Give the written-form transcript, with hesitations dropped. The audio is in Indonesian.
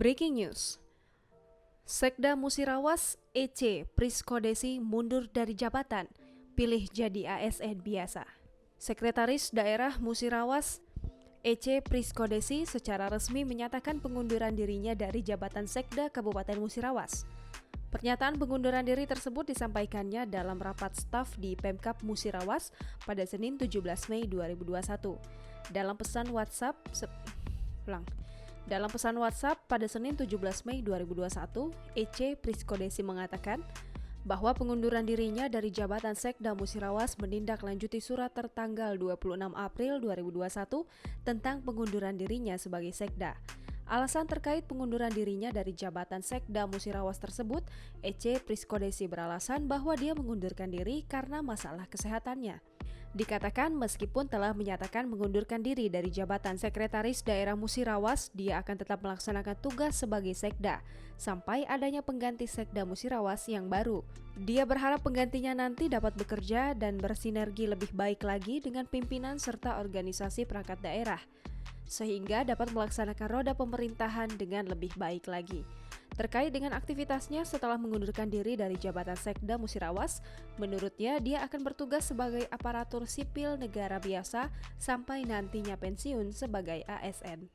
Breaking news. Sekda Musirawas EC Priskodesi mundur dari jabatan, pilih jadi ASN biasa. Sekretaris Daerah Musirawas EC Priskodesi secara resmi menyatakan pengunduran dirinya dari jabatan Sekda Kabupaten Musirawas. Pernyataan pengunduran diri tersebut disampaikannya dalam rapat staf di Pemkab Musirawas pada Senin 17 Mei 2021. Dalam pesan WhatsApp pada Senin 17 Mei 2021, EC Priskodesi mengatakan bahwa pengunduran dirinya dari jabatan Sekda Musirawas menindaklanjuti surat tertanggal 26 April 2021 tentang pengunduran dirinya sebagai Sekda. Alasan terkait pengunduran dirinya dari jabatan Sekda Musirawas tersebut, EC Priskodesi beralasan bahwa dia mengundurkan diri karena masalah kesehatannya. Dikatakan meskipun telah menyatakan mengundurkan diri dari jabatan Sekretaris Daerah Musirawas, dia akan tetap melaksanakan tugas sebagai Sekda sampai adanya pengganti Sekda Musirawas yang baru. Dia berharap penggantinya nanti dapat bekerja dan bersinergi lebih baik lagi dengan pimpinan serta organisasi perangkat daerah, sehingga dapat melaksanakan roda pemerintahan dengan lebih baik lagi. Terkait dengan aktivitasnya setelah mengundurkan diri dari jabatan Sekda Musirawas, menurutnya dia akan bertugas sebagai aparatur sipil negara biasa sampai nantinya pensiun sebagai ASN.